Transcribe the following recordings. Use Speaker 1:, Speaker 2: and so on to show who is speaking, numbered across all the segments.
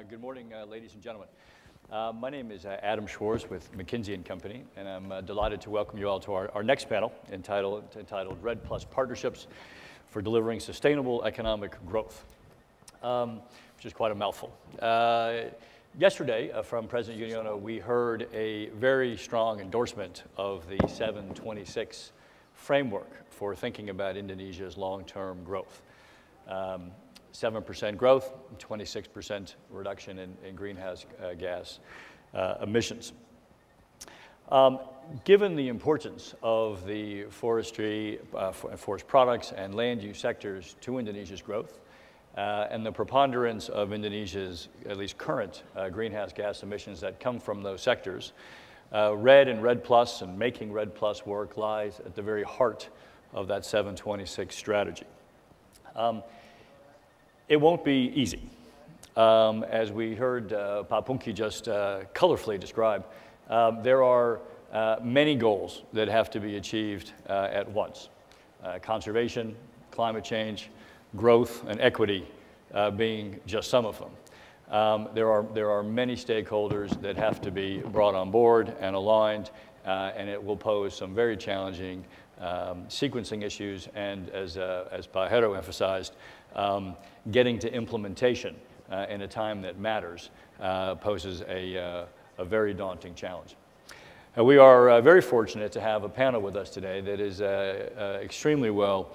Speaker 1: Good morning, ladies and gentlemen. My name is Adam Schwarz with McKinsey & Company, and I'm delighted to welcome you all to our next panel entitled REDD Plus Partnerships for Delivering Sustainable Economic Growth, which is quite a mouthful. Yesterday, from President Yudhoyono, we heard a very strong endorsement of the 726 framework for thinking about Indonesia's long-term growth. 7% growth, 26% reduction in greenhouse gas emissions. Given the importance of the forestry, forest products and land use sectors to Indonesia's growth, and the preponderance of Indonesia's, at least current, greenhouse gas emissions that come from those sectors, REDD and REDD Plus and making REDD Plus work lies at the very heart of that 726 strategy. It won't be easy. As we heard Pak Pungki just colorfully describe, there are many goals that have to be achieved at once. Conservation, climate change, growth, and equity being just some of them. There are many stakeholders that have to be brought on board and aligned, and it will pose some very challenging sequencing issues, and as Pak Heru emphasized, getting to implementation in a time that matters poses a very daunting challenge. We are very fortunate to have a panel with us today that is extremely well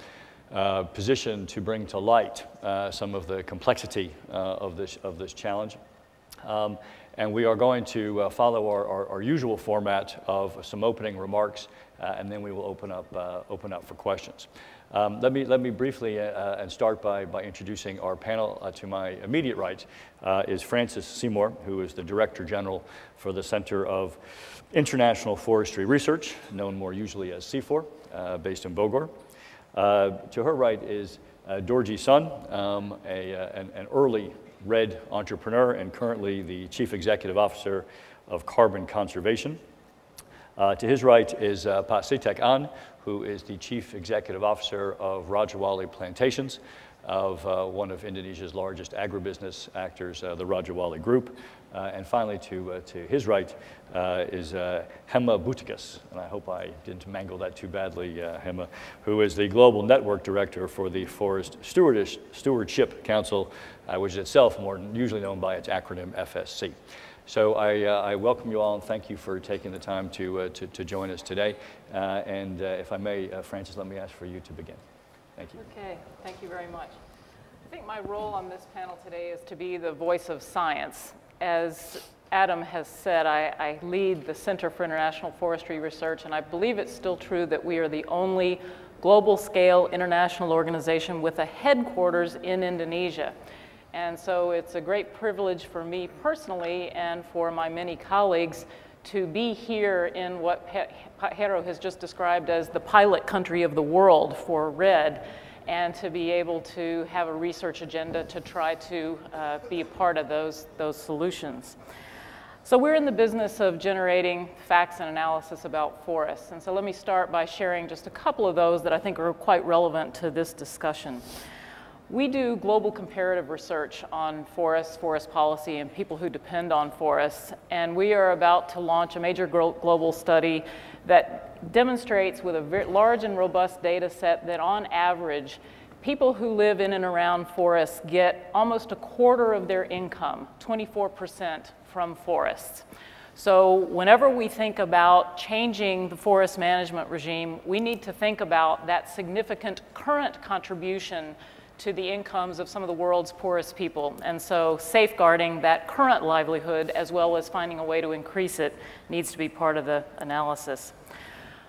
Speaker 1: positioned to bring to light some of the complexity of this challenge. And we are going to follow our usual format of some opening remarks, and then we will open up for questions. Let me briefly and start by introducing our panel. To my immediate right is Francis Seymour, who is the Director General for the Center of International Forestry Research, known more usually as CIFOR, based in Bogor. To her right is Dorji Sun, an early REDD entrepreneur and currently the Chief Executive Officer of Carbon Conservation. To his right is Pak Sitek An, who is the Chief Executive Officer of Rajawali Plantations, of one of Indonesia's largest agribusiness actors, the Rajawali Group. And finally, to his right is Gemma Boetekees, and I hope I didn't mangle that too badly, Gemma, who is the Global Network Director for the Forest Stewardship Council, which is itself more usually known by its acronym FSC. So I welcome you all and thank you for taking the time to join us today. And if I may, Francis, let me ask for you to begin. Thank you.
Speaker 2: Okay, thank you very much. I think my role on this panel today is to be the voice of science. As Adam has said, I lead the Center for International Forestry Research, and I believe it's still true that we are the only global-scale international organization with a headquarters in Indonesia. And so it's a great privilege for me personally and for my many colleagues to be here in what Pak Heru has just described as the pilot country of the world for REDD, and to be able to have a research agenda to try to be a part of those solutions. So we're in the business of generating facts and analysis about forests. And so let me start by sharing just a couple of those that I think are quite relevant to this discussion. We do global comparative research on forests, forest policy, and people who depend on forests. And we are about to launch a major global study that demonstrates with a very large and robust data set that on average, people who live in and around forests get almost a quarter of their income, 24%, from forests. So whenever we think about changing the forest management regime, we need to think about that significant current contribution to the incomes of some of the world's poorest people. And so safeguarding that current livelihood as well as finding a way to increase it needs to be part of the analysis.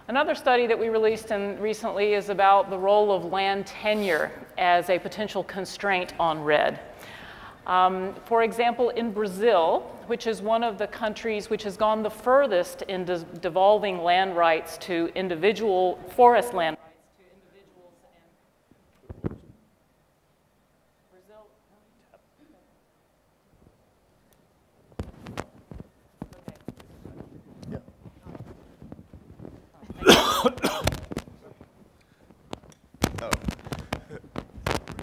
Speaker 2: Another study that we released recently is about the role of land tenure as a potential constraint on REDD. For example, in Brazil, which is one of the countries which has gone the furthest in devolving land rights to individual forest land rights to individuals, and Brazil.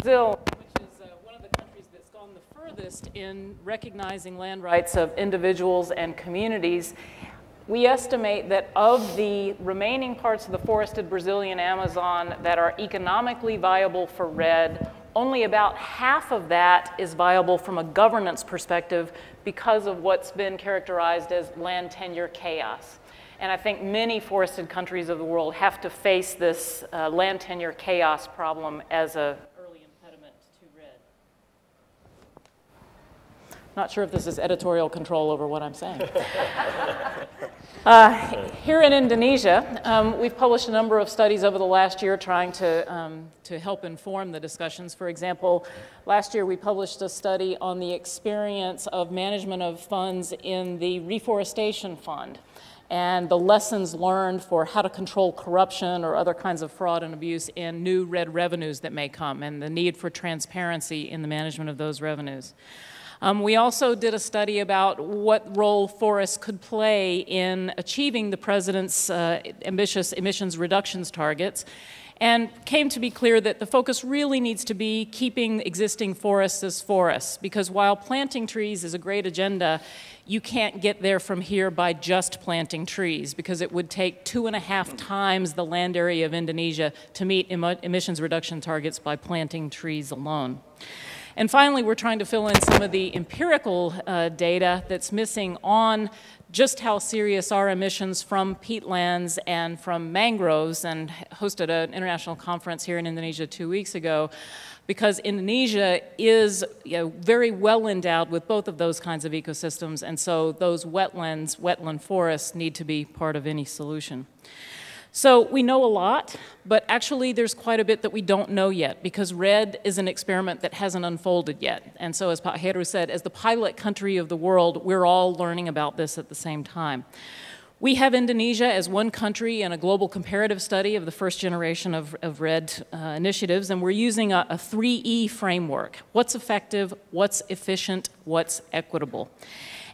Speaker 2: Brazil, which is one of the countries that's gone the furthest interest in recognizing land rights of individuals and communities. We estimate that of the remaining parts of the forested Brazilian Amazon that are economically viable for REDD, only about half of that is viable from a governance perspective because of what's been characterized as land tenure chaos. And I think many forested countries of the world have to face this land tenure chaos problem as an early impediment to REDD. Not sure if this is editorial control over what I'm saying. Here in Indonesia, we've published a number of studies over the last year trying to help inform the discussions. For example, last year we published a study on the experience of management of funds in the Reforestation Fund and the lessons learned for how to control corruption or other kinds of fraud and abuse and new REDD revenues that may come, and the need for transparency in the management of those revenues. We also did a study about what role forests could play in achieving the President's ambitious emissions reductions targets, and came to be clear that the focus really needs to be keeping existing forests as forests, because while planting trees is a great agenda, you can't get there from here by just planting trees, because it would take 2.5 times the land area of Indonesia to meet emissions reduction targets by planting trees alone. And finally, we're trying to fill in some of the empirical data that's missing on just how serious are emissions from peatlands and from mangroves, and hosted an international conference here in Indonesia 2 weeks ago, because Indonesia is very well endowed with both of those kinds of ecosystems, and so those wetland forests need to be part of any solution. So we know a lot, but actually there's quite a bit that we don't know yet, because REDD is an experiment that hasn't unfolded yet. And so as Pak Heru said, as the pilot country of the world, we're all learning about this at the same time. We have Indonesia as one country in a global comparative study of the first generation of REDD initiatives, and we're using a 3E framework. What's effective, what's efficient, what's equitable?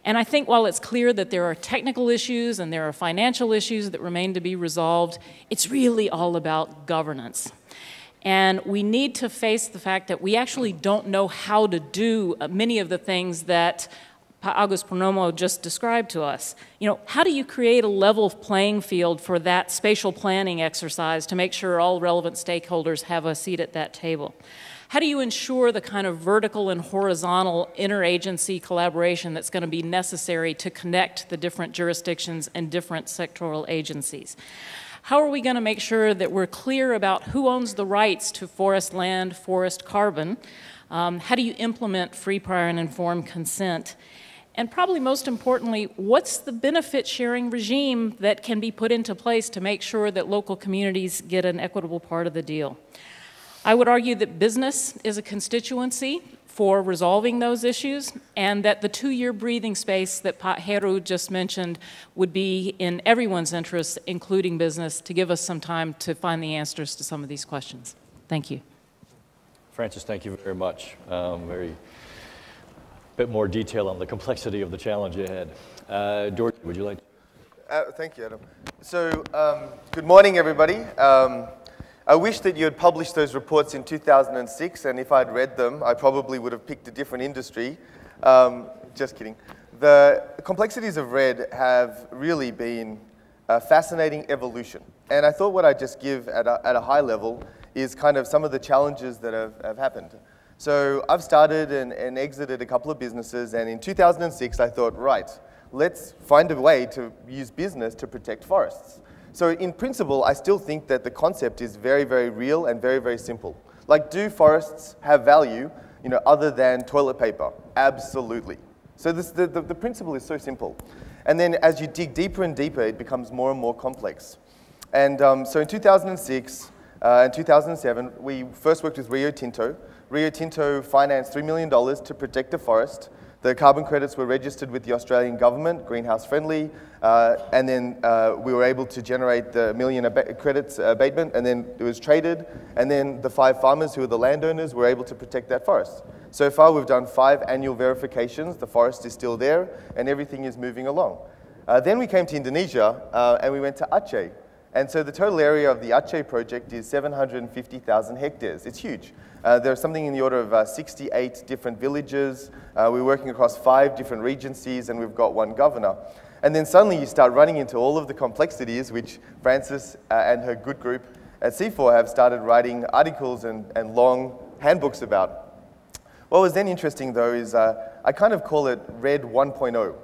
Speaker 2: And I think while it's clear that there are technical issues and there are financial issues that remain to be resolved, it's really all about governance. And we need to face the fact that we actually don't know how to do many of the things that Pa Agus Purnomo just described to us. How do you create a level playing field for that spatial planning exercise to make sure all relevant stakeholders have a seat at that table? How do you ensure the kind of vertical and horizontal interagency collaboration that's going to be necessary to connect the different jurisdictions and different sectoral agencies? How are we going to make sure that we're clear about who owns the rights to forest land, forest carbon? How do you implement free, prior, and informed consent? And probably most importantly, what's the benefit sharing regime that can be put into place to make sure that local communities get an equitable part of the deal? I would argue that business is a constituency for resolving those issues, and that the 2-year breathing space that Pak Heru just mentioned would be in everyone's interest, including business, to give us some time to find the answers to some of these questions. Thank you.
Speaker 1: Frances, thank you very much. Bit more detail on the complexity of the challenge ahead. George, would you like to?
Speaker 3: Thank you, Adam. So, good morning, everybody. I wish that you had published those reports in 2006, and if I'd read them, I probably would have picked a different industry. Just kidding. The complexities of REDD have really been a fascinating evolution. And I thought what I'd just give at a high level is kind of some of the challenges that have happened. So I've started and exited a couple of businesses, and in 2006 I thought, right, let's find a way to use business to protect forests. So in principle, I still think that the concept is very, very real and very, very simple. Like, do forests have value, other than toilet paper? Absolutely. So the principle is so simple. And then as you dig deeper and deeper, it becomes more and more complex. And so in 2006 and 2007, we first worked with Rio Tinto. Rio Tinto financed $3 million to protect a forest. The carbon credits were registered with the Australian government, greenhouse friendly, and then we were able to generate the million credits abatement, and then it was traded, and then the 5 farmers who are the landowners were able to protect that forest. So far we've done 5 annual verifications, the forest is still there, and everything is moving along. Then we came to Indonesia, and we went to Aceh. And so the total area of the Aceh project is 750,000 hectares. It's huge. There's something in the order of 68 different villages. We're working across 5 different regencies, and we've got 1 governor. And then suddenly you start running into all of the complexities which Frances and her good group at C4 have started writing articles and long handbooks about. What was then interesting, though, is I kind of call it REDD 1.0.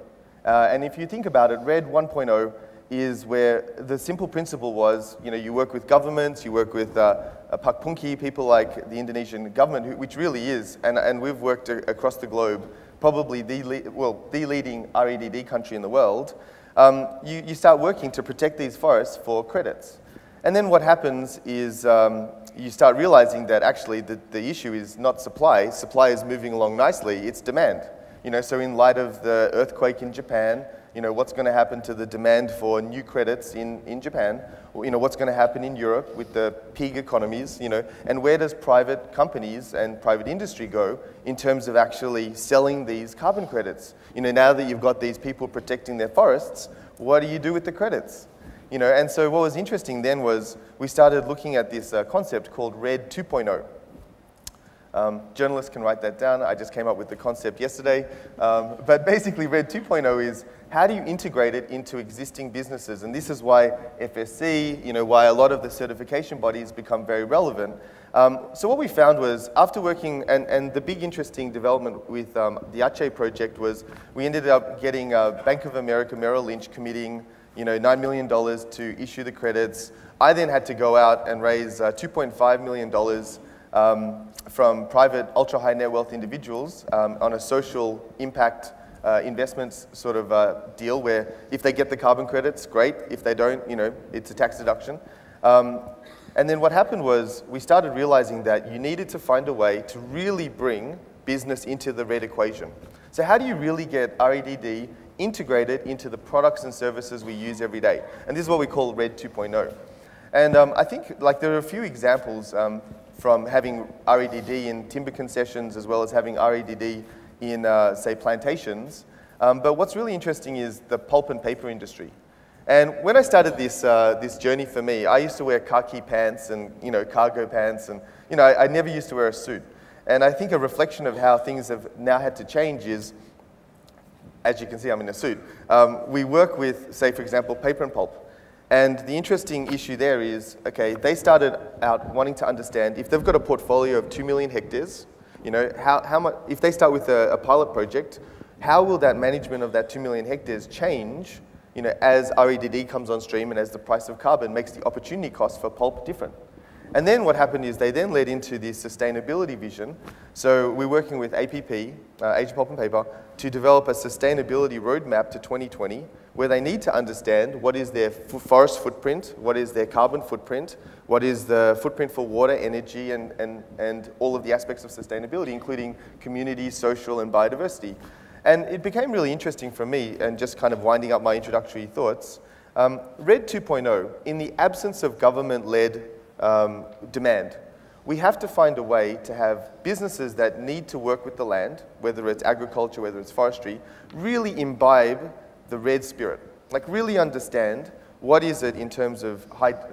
Speaker 3: And if you think about it, REDD 1.0 is where the simple principle was, you work with governments, you work with Pakpunki, people like the Indonesian government, which really is, and we've worked across the globe, probably the leading REDD country in the world. You start working to protect these forests for credits. And then what happens is you start realizing that actually the issue is not supply. Supply is moving along nicely, it's demand. So in light of the earthquake in Japan, what's going to happen to the demand for new credits in Japan? What's going to happen in Europe with the pig economies? And where does private companies and private industry go in terms of actually selling these carbon credits? Now that you've got these people protecting their forests, what do you do with the credits? And so what was interesting then was we started looking at this concept called REDD 2.0. Journalists can write that down. I just came up with the concept yesterday. But basically, REDD 2.0 is how do you integrate it into existing businesses? And this is why FSC, why a lot of the certification bodies become very relevant. So what we found was, after working, and the big interesting development with the Aceh project was we ended up getting Bank of America Merrill Lynch committing $9 million to issue the credits. I then had to go out and raise $2.5 million from private ultra-high net wealth individuals on a social impact investments sort of deal where if they get the carbon credits, great. If they don't, it's a tax deduction. And then what happened was we started realizing that you needed to find a way to really bring business into the REDD equation. So how do you really get REDD integrated into the products and services we use every day? And this is what we call REDD 2.0. And I think there are a few examples from having REDD in timber concessions as well as having REDD in, say, plantations. But what's really interesting is the pulp and paper industry. And when I started this journey for me, I used to wear khaki pants and cargo pants, and I never used to wear a suit. And I think a reflection of how things have now had to change is, as you can see, I'm in a suit. We work with, say, for example, paper and pulp. And the interesting issue there is, okay, they started out wanting to understand if they've got a portfolio of 2 million hectares, how much, if they start with a pilot project, how will that management of that 2 million hectares change, as REDD comes on stream and as the price of carbon makes the opportunity cost for pulp different? And then what happened is they then led into this sustainability vision. So we're working with APP, Asia Pulp and Paper, to develop a sustainability roadmap to 2020, where they need to understand what is their forest footprint, what is their carbon footprint, what is the footprint for water, energy, and all of the aspects of sustainability, including community, social, and biodiversity. And it became really interesting for me, and just kind of winding up my introductory thoughts, REDD 2.0, in the absence of government-led demand, we have to find a way to have businesses that need to work with the land, whether it's agriculture, whether it's forestry, really imbibe the REDD spirit. Like really understand what is it in terms of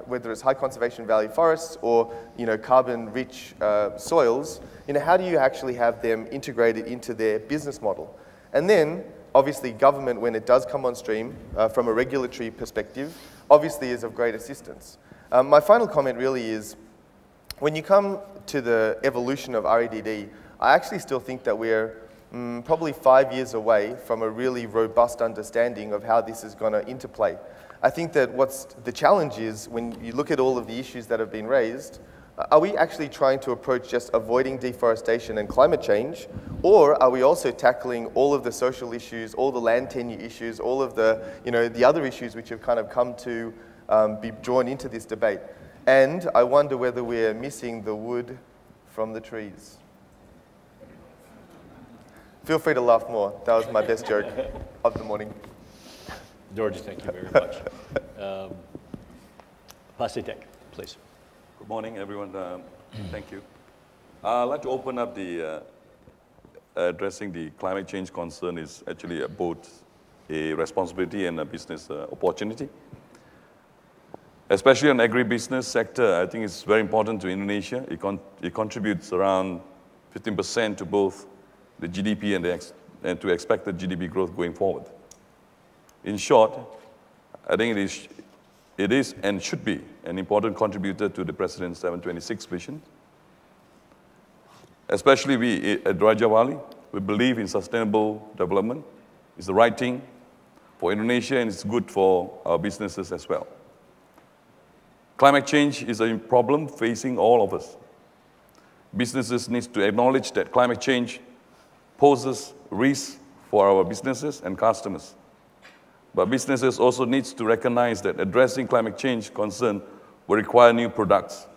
Speaker 3: whether it's high conservation value forests or carbon-rich soils. How do you actually have them integrated into their business model? And then, obviously, government, when it does come on stream, from a regulatory perspective, obviously is of great assistance. My final comment really is, when you come to the evolution of REDD, I actually still think that we're probably 5 years away from a really robust understanding of how this is going to interplay. I think that what's the challenge is, when you look at all of the issues that have been raised, are we actually trying to approach just avoiding deforestation and climate change, or are we also tackling all of the social issues, all the land tenure issues, all of the, the other issues which have kind of come to be drawn into this debate? And I wonder whether we're missing the wood from the trees. Feel free to laugh more. That was my best joke of the morning.
Speaker 1: George, thank you very much. Pasitek, please.
Speaker 4: Good morning, everyone. Thank you. I'd like to open up the addressing the climate change concern is actually both a responsibility and a business opportunity. Especially in agribusiness sector, I think it's very important to Indonesia. It contributes around 15% to both the GDP and to expected GDP growth going forward. In short, I think it is and should be an important contributor to the President's 726 vision. Especially we at Rajawali, we believe in sustainable development. It's the right thing for Indonesia and it's good for our businesses as well. Climate change is a problem facing all of us. Businesses need to acknowledge that climate change poses risks for our businesses and customers. But businesses also need to recognize that addressing climate change concern will require new products,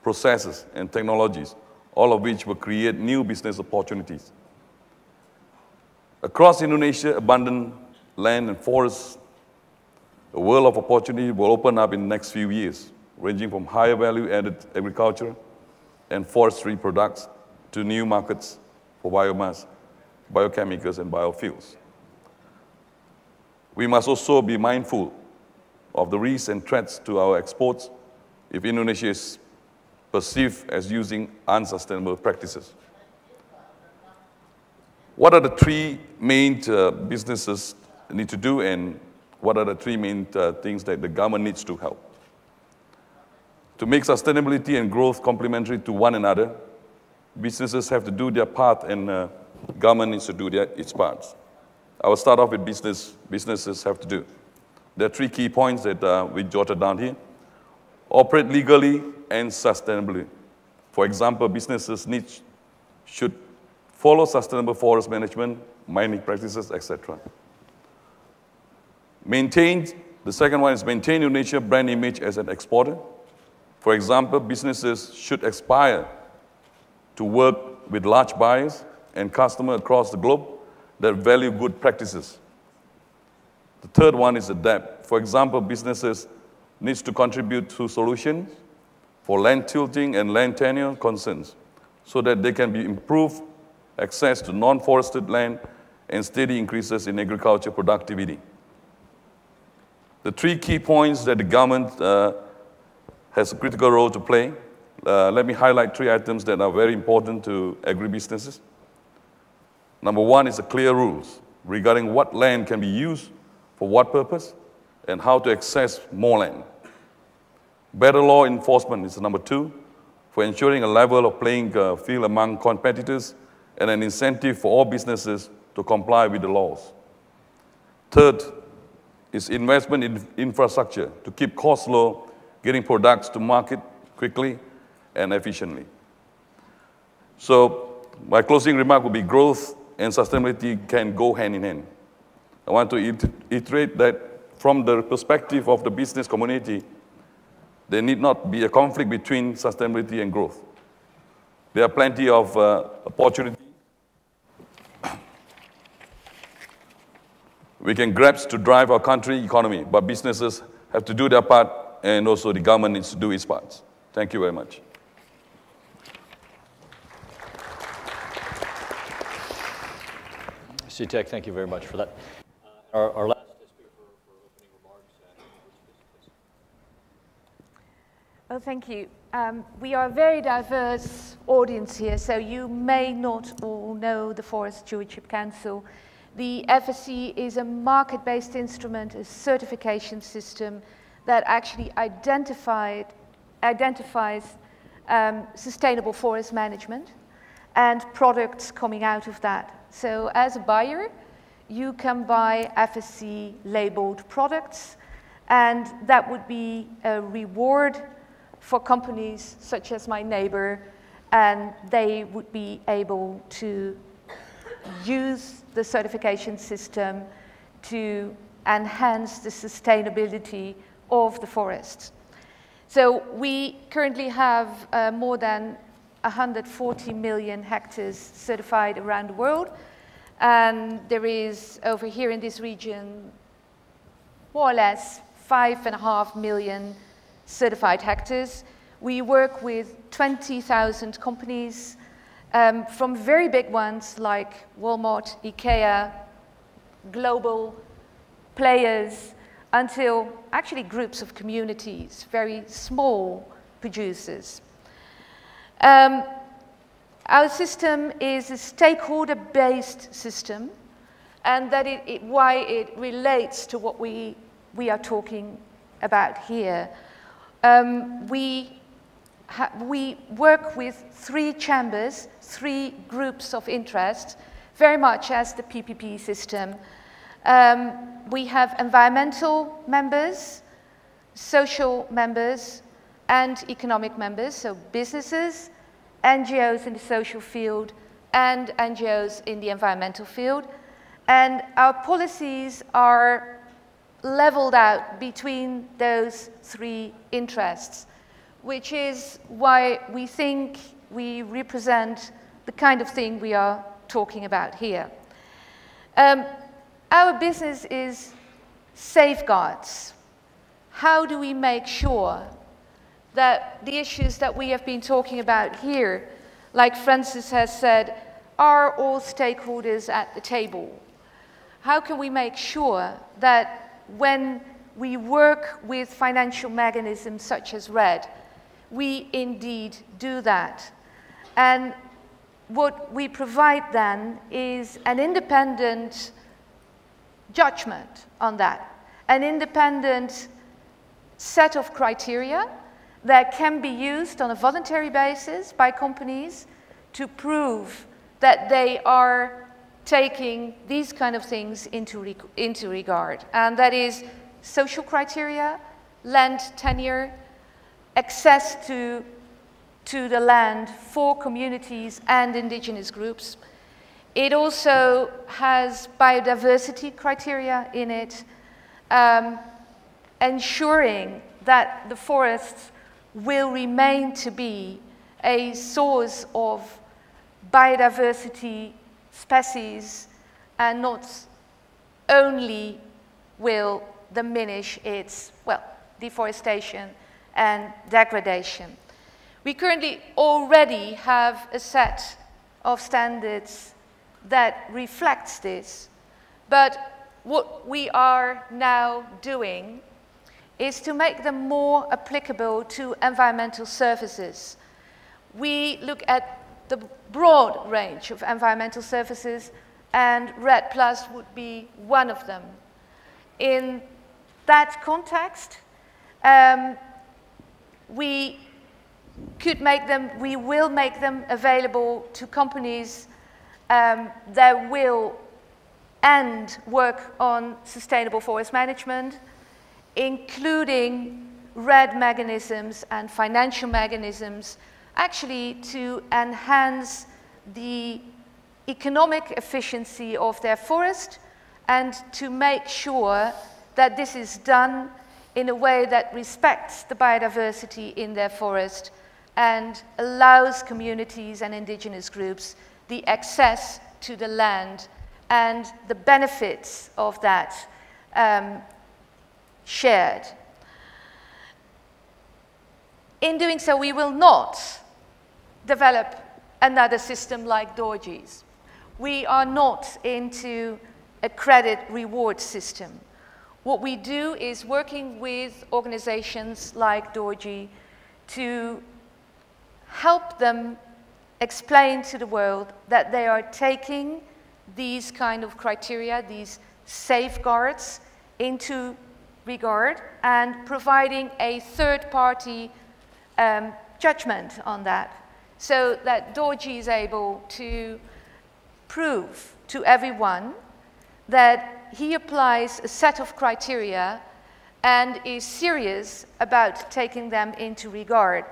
Speaker 4: processes, and technologies, all of which will create new business opportunities. Across Indonesia, abundant land and forests, a world of opportunity will open up in the next few years, ranging from higher value-added agriculture and forestry products to new markets for biomass, biochemicals, and biofuels. We must also be mindful of the risks and threats to our exports if Indonesia is perceived as using unsustainable practices. What are the three main businesses need to do, and what are the three main things that the government needs to help? To make sustainability and growth complementary to one another, businesses have to do their part and government needs to do its parts. I will start off with businesses have to do. There are three key points that we jotted down here. Operate legally and sustainably. For example, businesses should follow sustainable forest management, mining practices, etc. The second one is maintain Indonesia brand image as an exporter. For example, businesses should aspire to work with large buyers and customers across the globe that value good practices. The third one is adapt. For example, businesses need to contribute to solutions for land tilting and land tenure concerns so that they can improve access to non-forested land and steady increases in agriculture productivity. The three key points that the government has a critical role to play. Let me highlight three items that are very important to agribusinesses. Number one is the clear rules regarding what land can be used for what purpose and how to access more land. Better law enforcement is number two for ensuring a level of playing field among competitors and an incentive for all businesses to comply with the laws. Third is investment in infrastructure to keep costs low, getting products to market quickly and efficiently. So my closing remark will be growth and sustainability can go hand in hand. I want to iterate that from the perspective of the business community, there need not be a conflict between sustainability and growth. There are plenty of opportunity we can grasp to drive our country economy, but businesses have to do their part and also the government needs to do its part. Thank you very much.
Speaker 1: CTEC, thank you very much for that. Our last speaker for opening remarks.
Speaker 5: Well, thank you. We are a very diverse audience here, so you may not all know the Forest Stewardship Council. The FSC is a market-based instrument, a certification system that actually identifies sustainable forest management and products coming out of that. So as a buyer, you can buy FSC labeled products, and that would be a reward for companies such as my neighbor, and they would be able to use the certification system to enhance the sustainability of the forests. So we currently have more than 140 million hectares certified around the world, and there is over here in this region more or less 5.5 million certified hectares. We work with 20,000 companies, from very big ones like Walmart, IKEA, global players, until actually groups of communities, very small producers. Our system is a stakeholder-based system, and that why it relates to what we are talking about here. We work with 3 chambers, 3 groups of interest, very much as the PPP system. We have environmental members, social members, and economic members, so businesses, NGOs in the social field, and NGOs in the environmental field. And our policies are leveled out between those 3 interests, which is why we think we represent the kind of thing we are talking about here. Our business is safeguards. How do we make sure that the issues that we have been talking about here, like Francis has said, are all stakeholders at the table? How can we make sure that when we work with financial mechanisms such as REDD, we indeed do that? And what we provide then is an independent judgment on that, an independent set of criteria that can be used on a voluntary basis by companies to prove that they are taking these kind of things into regard. And that is social criteria, land tenure, access to the land for communities and indigenous groups. It also has biodiversity criteria in it, ensuring that the forests will remain to be a source of biodiversity species and not only will diminish its, well, deforestation and degradation. We currently already have a set of standards that reflects this, but what we are now doing is to make them more applicable to environmental services. We look at the broad range of environmental services, and REDD Plus would be one of them. In that context, we will make them available to companies that will and work on sustainable forest management, including REDD mechanisms and financial mechanisms, actually to enhance the economic efficiency of their forest and to make sure that this is done in a way that respects the biodiversity in their forest and allows communities and indigenous groups the access to the land and the benefits of that shared. In doing so, we will not develop another system like Boetekees. We are not into a credit reward system. What we do is working with organizations like Boetekees to help them explain to the world that they are taking these kind of criteria, these safeguards, into regard and providing a third-party judgment on that, so that Boetekees is able to prove to everyone that he applies a set of criteria and is serious about taking them into regard,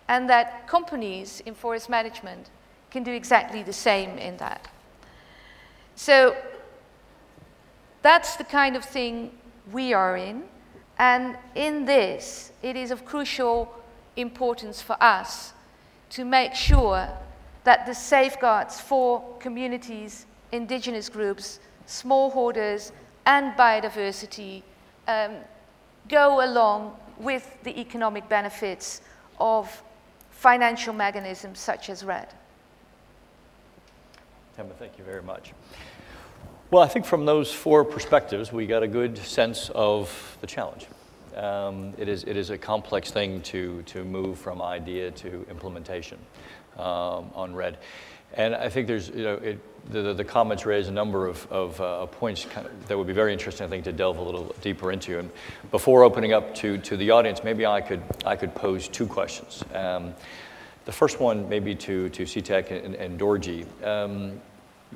Speaker 5: and that companies in forest management can do exactly the same in that. So that's the kind of thing we are in, and in this, it is of crucial importance for us to make sure that the safeguards for communities, indigenous groups, smallholders, and biodiversity go along with the economic benefits of financial mechanisms such as REDD.
Speaker 1: Gemma, thank you very much. Well, I think from those 4 perspectives, we got a good sense of the challenge. It is a complex thing to move from idea to implementation on REDD. And I think there's, the comments raise a number of points that would be very interesting, I think, to delve a little deeper into. And before opening up to the audience, maybe I could pose 2 questions. The first one maybe to CTEC and Dorji,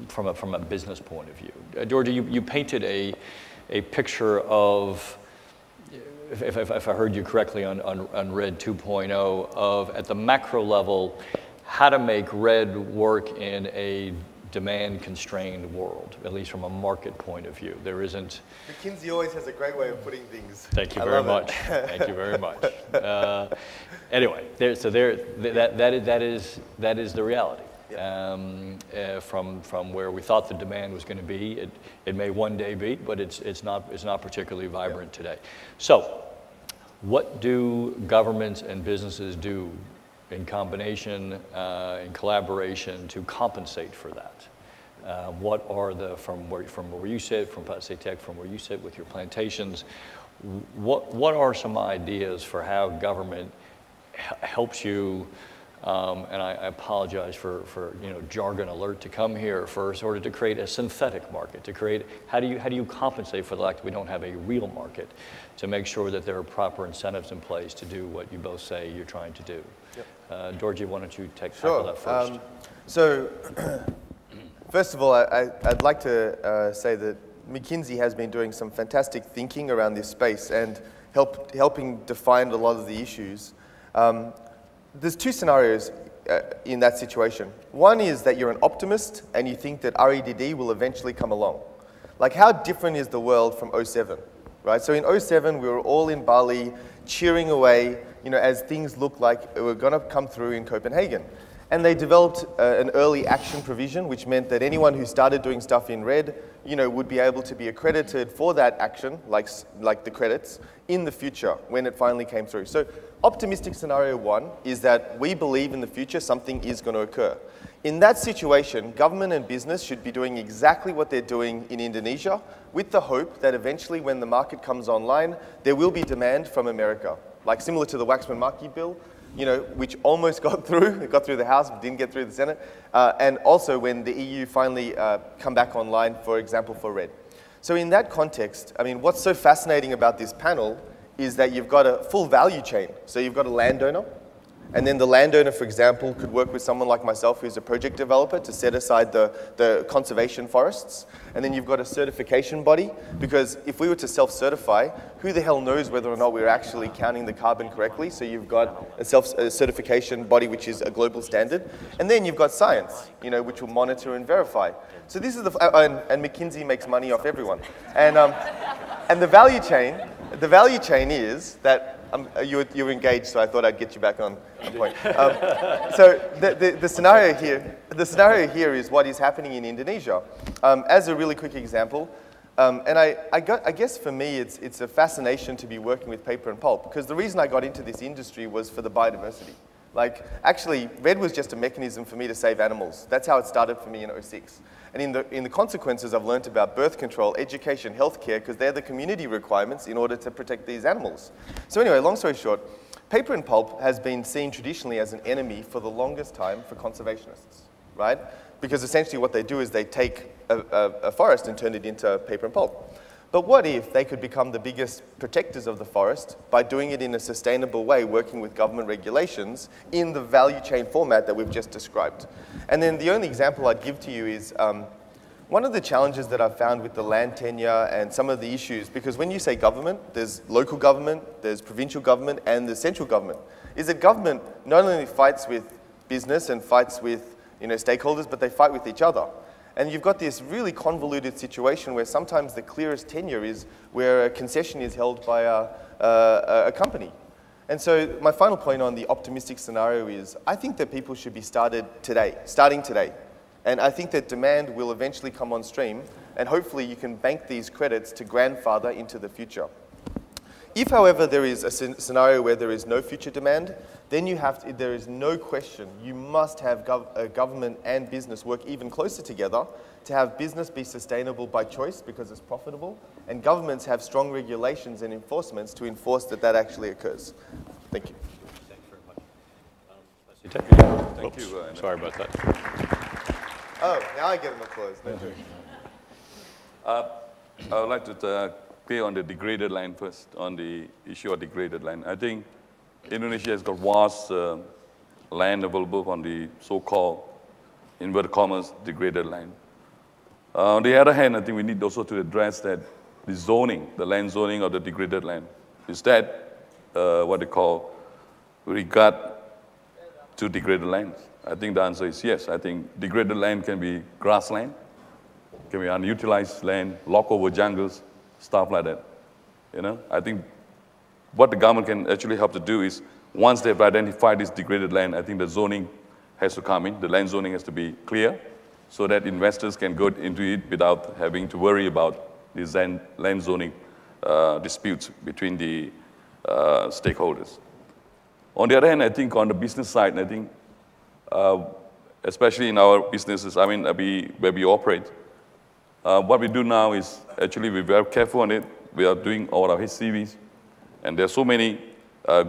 Speaker 1: from a business point of view. Dorji, you painted a picture of, if I heard you correctly on REDD 2.0, of at the macro level, how to make REDD work in a demand-constrained world, at least from a market point of view. There isn't...
Speaker 3: McKinsey always has a great way of putting things.
Speaker 1: Thank you very much. Thank you very much. Anyway, that is the reality. Yep. From where we thought the demand was going to be, it may one day be, but it's not particularly vibrant today. So, what do governments and businesses do in combination, in collaboration, to compensate for that? What are from where you sit, from CTEC, from where you sit with your plantations, what are some ideas for how government helps you, and I apologize for jargon alert to come here, for sort of to create a synthetic market, to create, how do you compensate for the fact that we don't have a real market, to make sure that there are proper incentives in place to do what you both say you're trying to do? Yep. Dorji, why don't you tackle that first?
Speaker 3: So, first of all, I'd like to say that McKinsey has been doing some fantastic thinking around this space and helping define a lot of the issues. There's 2 scenarios in that situation. One is that you're an optimist and you think that REDD will eventually come along. Like, how different is the world from 07, right? So in 07, we were all in Bali cheering away, as things looked like it were going to come through in Copenhagen. And they developed an early action provision, which meant that anyone who started doing stuff in REDD, would be able to be accredited for that action, like the credits, in the future when it finally came through. So optimistic scenario 1 is that we believe in the future something is going to occur. In that situation, government and business should be doing exactly what they're doing in Indonesia, with the hope that eventually when the market comes online, there will be demand from America. Like similar to the Waxman-Markey bill, which almost got through. It got through the House, but didn't get through the Senate. And also when the EU finally come back online, for example, for REDD. So in that context, I mean, what's so fascinating about this panel is that you've got a full value chain. So you've got a landowner, and then the landowner, for example, could work with someone like myself who's a project developer to set aside the conservation forests. And then you've got a certification body, because if we were to self-certify, who the hell knows whether or not we're actually counting the carbon correctly? So you've got a self-certification body, which is a global standard. And then you've got science, which will monitor and verify. So this is and McKinsey makes money off everyone. And the value chain is that you're engaged, so I thought I'd get you back on point. So the scenario here is what is happening in Indonesia. As a really quick example, and I guess for me it's a fascination to be working with paper and pulp, because the reason I got into this industry was for the biodiversity. Like, actually, REDD was just a mechanism for me to save animals. That's how it started for me in 06. And in the consequences, I've learned about birth control, education, healthcare, because they're the community requirements in order to protect these animals. So anyway, long story short, paper and pulp has been seen traditionally as an enemy for the longest time for conservationists, right? Because essentially what they do is they take a forest and turn it into paper and pulp. But what if they could become the biggest protectors of the forest by doing it in a sustainable way, working with government regulations in the value chain format that we've just described? And then the only example I'd give to you is one of the challenges that I've found with the land tenure and some of the issues, because when you say government, there's local government, there's provincial government, and the central government, is that government not only fights with business and fights with stakeholders, but they fight with each other. And you've got this really convoluted situation where sometimes the clearest tenure is where a concession is held by a company. And so my final point on the optimistic scenario is I think that people should be starting today. And I think that demand will eventually come on stream, and hopefully you can bank these credits to grandfather into the future. If, however, there is a scenario where there is no future demand, then there is no question, you must have government and business work even closer together to have business be sustainable by choice because it's profitable, and governments have strong regulations and enforcements to enforce that that actually occurs. Thank you.
Speaker 1: Thank you very much.
Speaker 4: Thank you.
Speaker 1: Sorry about that.
Speaker 3: Oh, now I get an applause. No joke.
Speaker 4: I would like to clear on the degraded land first, on the issue of degraded land. I think Indonesia has got vast land available on the so-called, inverted commas, degraded land. On the other hand, I think we need also to address that the zoning, the land zoning of the degraded land. Is that what they call regard to degraded lands? I think the answer is yes. I think degraded land can be grassland, can be unutilized land, lock-over jungles, stuff like that. You know, I think what the government can actually help to do is, once they've identified this degraded land, I think the zoning has to come in. The land zoning has to be clear so that investors can go into it without having to worry about these land zoning disputes between the stakeholders. On the other hand, I think on the business side, I think, especially in our businesses, I mean, where we operate, what we do now is actually we're very careful on it. We are doing all our HCVs, and there are so many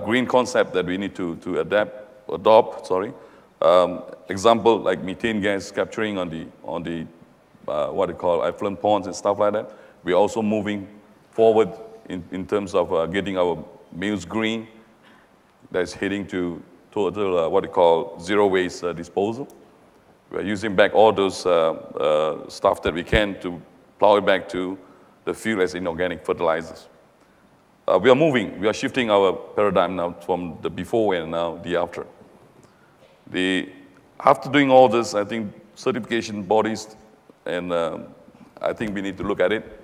Speaker 4: green concepts that we need to adopt. Example like methane gas capturing on the what they call effluent ponds and stuff like that. We're also moving forward in terms of getting our mills green. That's heading to total what they call zero waste disposal. We're using back all those stuff that we can to plow it back to the fuel as inorganic fertilizers. We are moving, we are shifting our paradigm now from the before and now the after. After doing all this, I think certification bodies, and I think we need to look at it.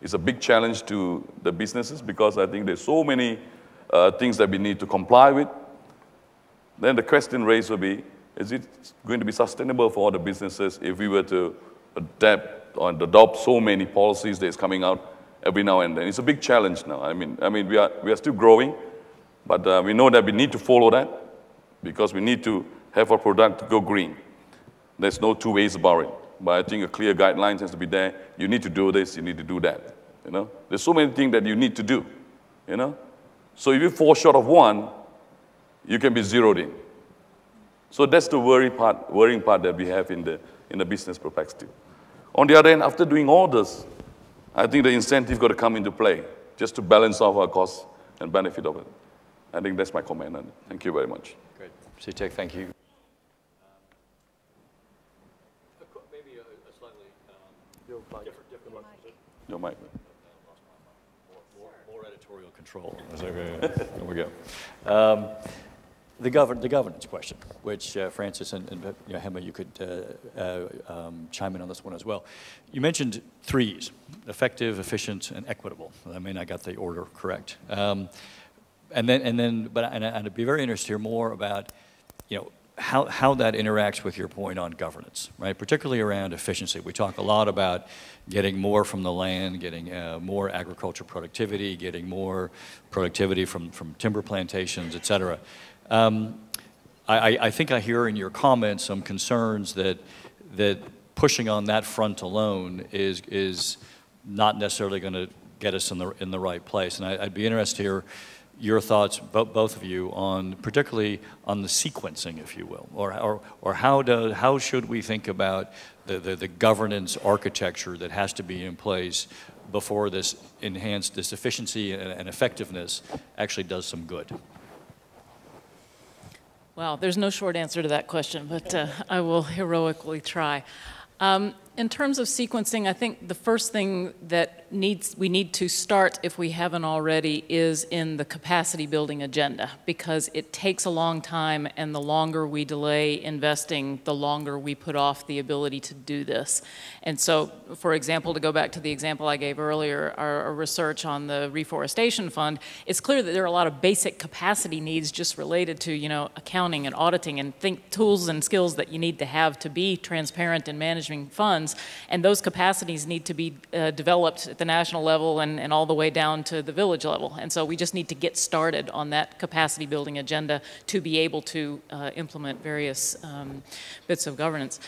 Speaker 4: It's a big challenge to the businesses because I think there's so many things that we need to comply with. Then the question raised will be, is it going to be sustainable for all the businesses if we were to adapt or adopt so many policies that's coming out every now and then? It's a big challenge now. I mean, we are still growing, but we know that we need to follow that because we need to have our product to go green. There's no two ways about it. But I think a clear guidelines has to be there. You need to do this, you need to do that. You know, there's so many things that you need to do. You know, so if you fall short of one, you can be zeroed in. So that's the worrying part that we have in the business perspective. On the other hand, after doing all this, I think the incentive got to come into play just to balance off our costs and benefit of it. I think that's my comment on it. Thank you very much.
Speaker 1: Great. Sitek, thank you.
Speaker 6: Maybe a slightly different one.
Speaker 4: No mic.
Speaker 1: More editorial control. There we go. The governance question, which Francis and Gemma, you could chime in on this one as well. You mentioned 3 E's: effective, efficient, and equitable. I mean, I got the order correct. But I'd be very interested to hear more about, how that interacts with your point on governance, right? Particularly around efficiency. We talk a lot about getting more from the land, getting more agricultural productivity, getting more productivity from timber plantations, et cetera. I think I hear in your comments some concerns that pushing on that front alone is not necessarily going to get us in the right place. And I'd be interested to hear your thoughts, both of you, on particularly on the sequencing, if you will, or how should we think about the governance architecture that has to be in place before this efficiency and effectiveness actually does some good.
Speaker 2: Well, there's no short answer to that question, but I will heroically try. In terms of sequencing, I think the first thing that we need to start, if we haven't already, is in the capacity building agenda, because it takes a long time, and the longer we delay investing, the longer we put off the ability to do this. And so, for example, to go back to the example I gave earlier, our research on the reforestation fund, it's clear that there are a lot of basic capacity needs just related to, accounting and auditing and tools and skills that you need to have to be transparent in managing funds. funds. And those capacities need to be developed at the national level and all the way down to the village level. And so we just need to get started on that capacity building agenda to be able to implement various bits of governance.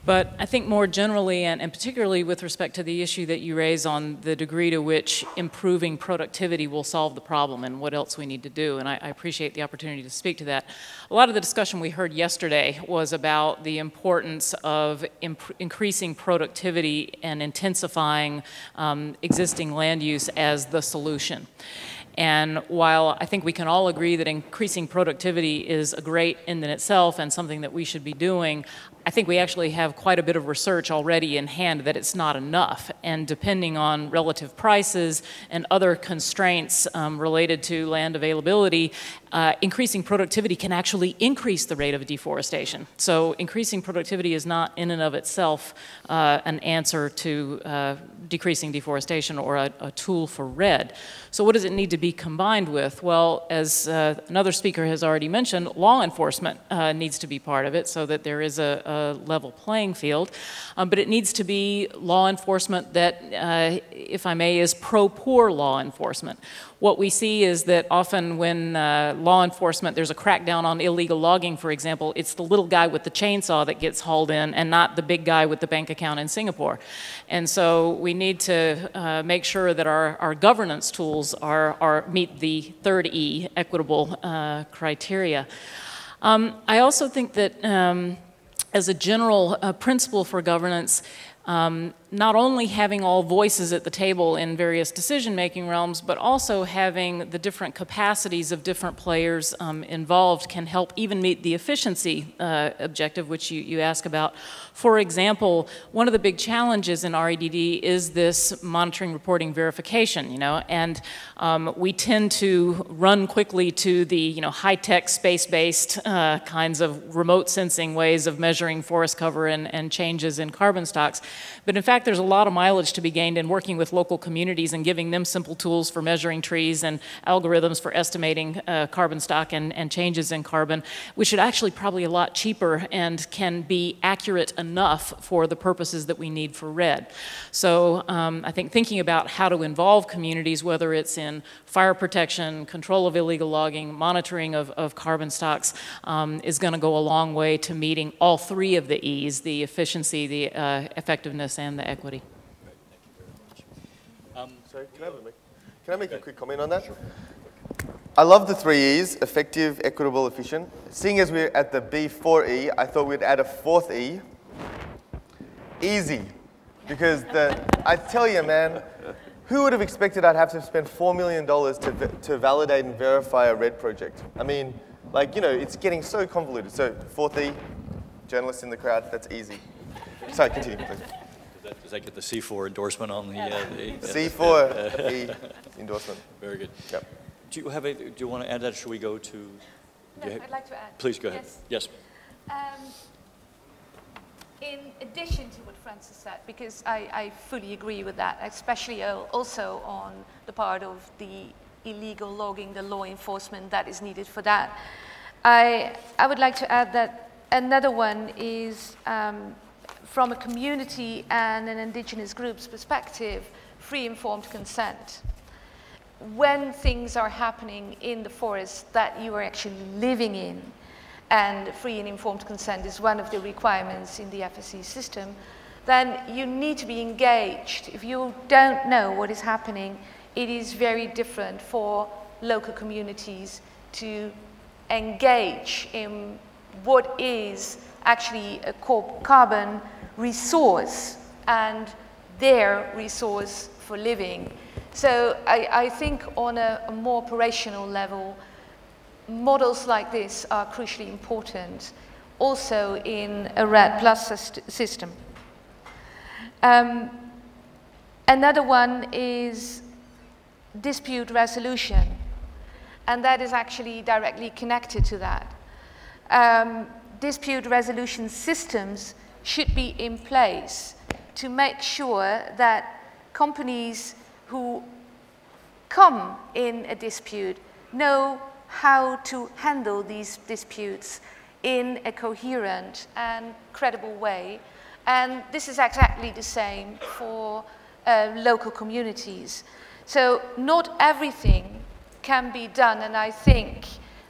Speaker 2: But I think more generally, and particularly with respect to the issue that you raise on the degree to which improving productivity will solve the problem and what else we need to do, and I appreciate the opportunity to speak to that. A lot of the discussion we heard yesterday was about the importance of increasing productivity and intensifying existing land use as the solution. And while I think we can all agree that increasing productivity is a great in itself and something that we should be doing, I think we actually have quite a bit of research already in hand that it's not enough. And depending on relative prices and other constraints related to land availability, increasing productivity can actually increase the rate of deforestation. So increasing productivity is not in and of itself an answer to decreasing deforestation or a tool for REDD. So what does it need to be combined with? Well, as another speaker has already mentioned, law enforcement needs to be part of it so that there is a level playing field. But it needs to be law enforcement that, if I may, is pro-poor law enforcement. What we see is that often when law enforcement, there's a crackdown on illegal logging, for example, it's the little guy with the chainsaw that gets hauled in and not the big guy with the bank account in Singapore. And so we need to make sure that our governance tools meet the third E, equitable criteria. I also think that as a general principle for governance, not only having all voices at the table in various decision-making realms, but also having the different capacities of different players involved can help even meet the efficiency objective, which you ask about. For example, one of the big challenges in REDD is this monitoring, reporting, verification, and we tend to run quickly to the, high-tech, space-based kinds of remote sensing ways of measuring forest cover and changes in carbon stocks. But in fact, there's a lot of mileage to be gained in working with local communities and giving them simple tools for measuring trees and algorithms for estimating carbon stock and changes in carbon, which are actually probably a lot cheaper and can be accurate enough for the purposes that we need for REDD. So I think thinking about how to involve communities, whether it's in fire protection, control of illegal logging, monitoring of carbon stocks, is going to go a long way to meeting all three of the E's, the efficiency, the effectiveness, and the equity.
Speaker 3: Sorry, can I make a quick comment on that? Sure. I love the three E's, effective, equitable, efficient. Seeing as we're at the B4E, I thought we'd add a fourth E, easy. Because I tell you, man, who would have expected I'd have to spend $4 million to validate and verify a REDD project? I mean, it's getting so convoluted. So fourth E, journalists in the crowd, that's easy. Sorry, continue, please.
Speaker 1: Does that get the C4 endorsement on the
Speaker 3: C4 endorsement?
Speaker 1: Very good.
Speaker 3: Yep.
Speaker 1: Do you want to add that? Should we go to?
Speaker 5: No, I'd like to add.
Speaker 1: Please go ahead.
Speaker 5: Yes.
Speaker 1: Yes.
Speaker 5: In addition to what Francis said, because I fully agree with that, especially also on the part of the illegal logging, the law enforcement that is needed for that, I would like to add that another one is from a community and an indigenous group's perspective, free informed consent. When things are happening in the forest that you are actually living in, and free and informed consent is one of the requirements in the FSC system, then you need to be engaged. If you don't know what is happening, it is very different for local communities to engage in what is actually a carbon resource and their resource for living. So I think on a more operational level, models like this are crucially important, also in a REDD Plus system. Another one is dispute resolution, and that is actually directly connected to that. Dispute resolution systems should be in place to make sure that companies who come in a dispute know how to handle these disputes in a coherent and credible way, And this is exactly the same for local communities. So not everything can be done, and I think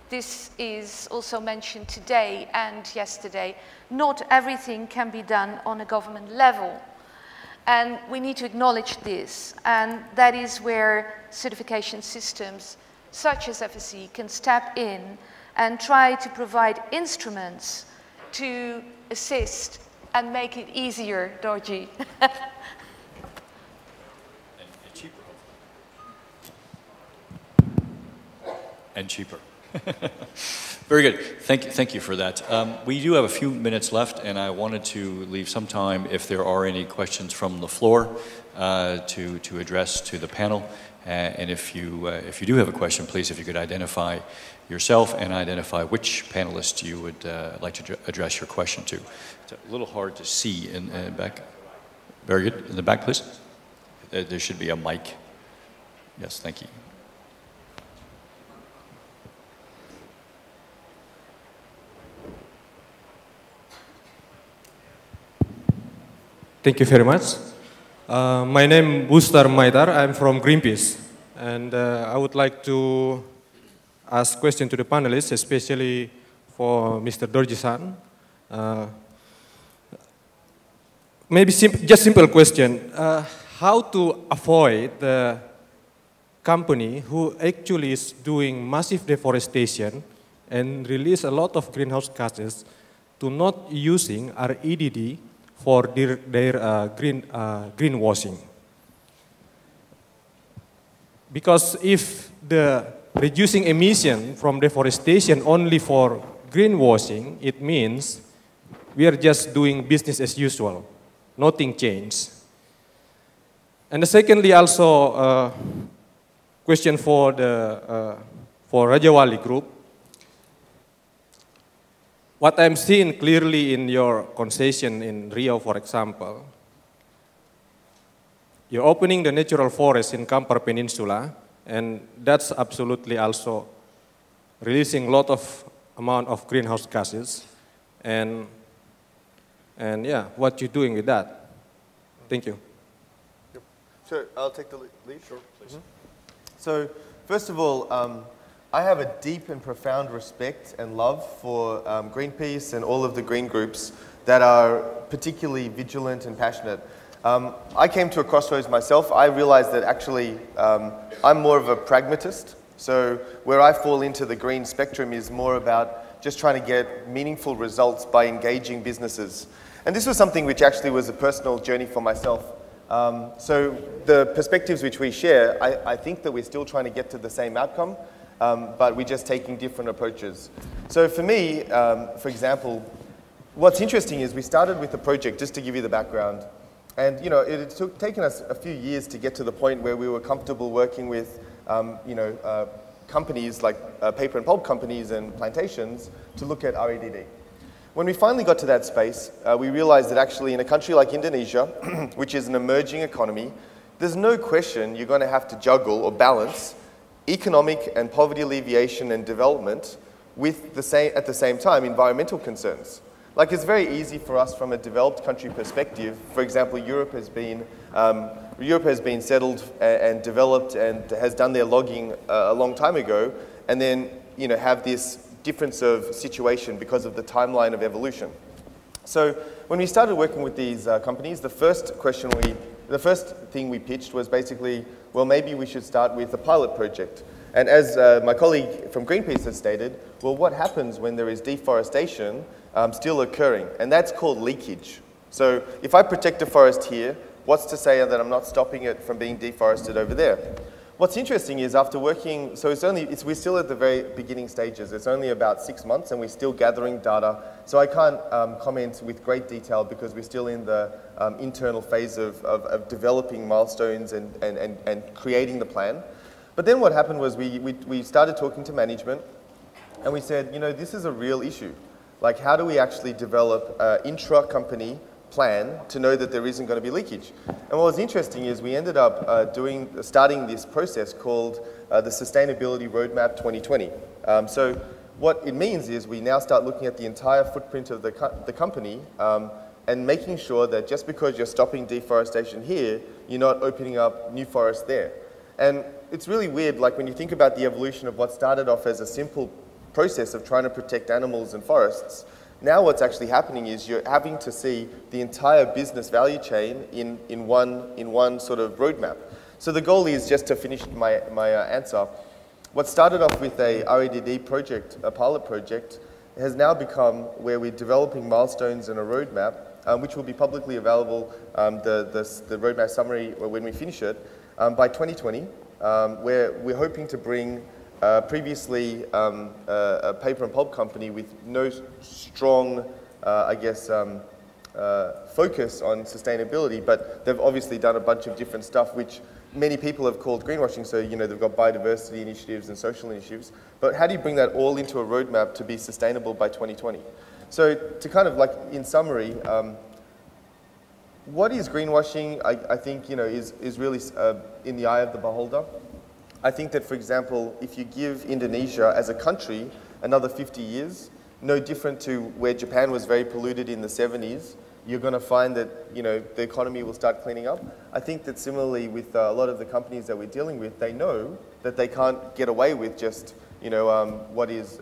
Speaker 5: this is also mentioned today and yesterday, not everything can be done on a government level. And we need to acknowledge this, and that is where certification systems such as FSC can step in and try to provide instruments to assist and make it easier, Dorji.
Speaker 1: And cheaper. And cheaper. Very good. Thank you for that. We do have a few minutes left, and I wanted to leave some time if there are any questions from the floor to address to the panel. And if you do have a question, please, if you could identify yourself and identify which panelist you would like to address your question to. It's a little hard to see in the back. Very good. In the back, please. There should be a mic. Yes, thank you.
Speaker 7: Thank you very much. My name is Bustar Maidar. I'm from Greenpeace. And I would like to ask a question to the panelists, especially for Mr. Dorji-san. Maybe just simple question. How to avoid the company who actually is doing massive deforestation and release a lot of greenhouse gases to not using REDD for their greenwashing? Because if the reducing emission from deforestation only for greenwashing, it means we are just doing business as usual, nothing changed. And secondly, also question for the for Rajawali group. What I'm seeing clearly in your concession in Rio, for example, you're opening the natural forest in Kampar Peninsula, and that's absolutely also releasing a lot of amount of greenhouse gases. And yeah, what you're doing with that? Thank you.
Speaker 3: Yep. So I'll take the lead. Sure, please. So first of all, I have a deep and profound respect and love for Greenpeace and all of the green groups that are particularly vigilant and passionate. I came to a crossroads myself. I realized that actually I'm more of a pragmatist. So where I fall into the green spectrum is more about just trying to get meaningful results by engaging businesses. And this was something which actually was a personal journey for myself. So the perspectives which we share, I think that we're still trying to get to the same outcome. But we're just taking different approaches. So for me, for example, what's interesting is we started with a project, just to give you the background, and it had taken us a few years to get to the point where we were comfortable working with companies like paper and pulp companies and plantations to look at REDD. When we finally got to that space, we realized that actually in a country like Indonesia, which is an emerging economy, there's no question you're going to have to juggle or balance economic and poverty alleviation and development with at the same time environmental concerns. Like, it's very easy for us from a developed country perspective. For example, Europe has been settled and developed and has done their logging a long time ago, and then have this difference of situation because of the timeline of evolution. So when we started working with these companies, the first thing we pitched was basically, well, maybe we should start with a pilot project. And as my colleague from Greenpeace has stated, well, what happens when there is deforestation still occurring? And that's called leakage. So if I protect a forest here, what's to say that I'm not stopping it from being deforested over there? What's interesting is after working, so we're still at the very beginning stages. It's only about 6 months and we're still gathering data. So I can't comment with great detail because we're still in the internal phase of developing milestones and creating the plan. But then what happened was we started talking to management and we said, this is a real issue. Like, how do we actually develop an intra-company plan to know that there isn't going to be leakage? And what was interesting is we ended up starting this process called the Sustainability Roadmap 2020. So what it means is we now start looking at the entire footprint of the company and making sure that just because you're stopping deforestation here, you're not opening up new forests there. And it's really weird, like when you think about the evolution of what started off as a simple process of trying to protect animals and forests, now what's actually happening is you're having to see the entire business value chain in one sort of roadmap. So the goal is, just to finish my answer, what started off with a REDD project, a pilot project, has now become where we're developing milestones and a roadmap, which will be publicly available, the roadmap summary when we finish it, by 2020, where we're hoping to bring previously a paper and pulp company with no strong, I guess, focus on sustainability, but they've obviously done a bunch of different stuff which many people have called greenwashing. So, you know, they've got biodiversity initiatives and social initiatives. But how do you bring that all into a roadmap to be sustainable by 2020? So to kind of like, in summary, what is greenwashing, I think, you know, is really in the eye of the beholder. I think that, for example, if you give Indonesia as a country another 50 years, no different to where Japan was very polluted in the 70s, you're going to find that, you know, the economy will start cleaning up. I think that similarly with a lot of the companies that we're dealing with, they know that they can't get away with just, you know, what is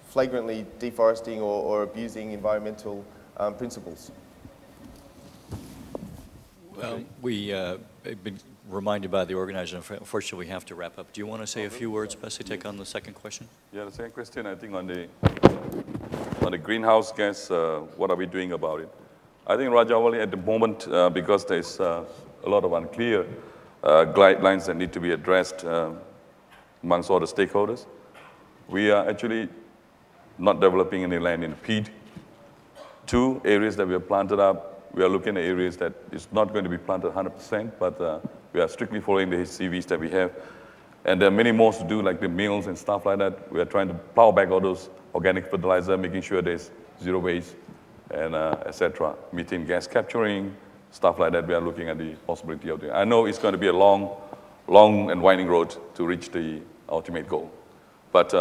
Speaker 3: flagrantly deforesting or abusing environmental principles.
Speaker 1: Well, we have been reminded by the organizer, unfortunately we have to wrap up. Do you want to say a few words, Bessie, take on the second question?
Speaker 4: Yeah, the second question, I think on the greenhouse gas, what are we doing about it? I think Rajawali at the moment, because there's a lot of unclear guidelines that need to be addressed amongst all the stakeholders, we are actually not developing any land in PED. 2 areas that we have planted up, we are looking at areas that is not going to be planted 100%, but we are strictly following the HCVs that we have. And there are many more to do, like the mills and stuff like that. We are trying to plow back all those organic fertilizer, making sure there's zero waste, and etc. Methane gas capturing, stuff like that. We are looking at the possibility of it. I know it's going to be a long and winding road to reach the ultimate goal. But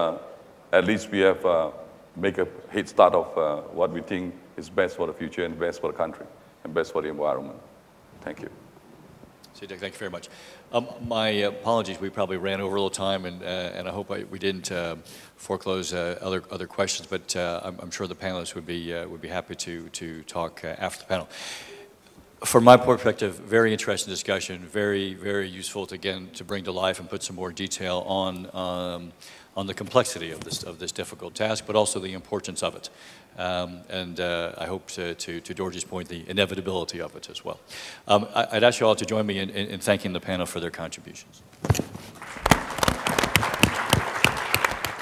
Speaker 4: at least we have make a head start of what we think is best for the future and best for the country and best for the environment. Thank you.
Speaker 1: Thank you very much. My apologies, we probably ran over a little time, and I hope we didn't foreclose other questions, but I'm sure the panelists would be happy to talk after the panel. From my perspective, very interesting discussion, very useful to bring to life and put some more detail on the complexity of this difficult task, but also the importance of it. And I hope to Georgie's point, the inevitability of it as well. I'd ask you all to join me in thanking the panel for their contributions.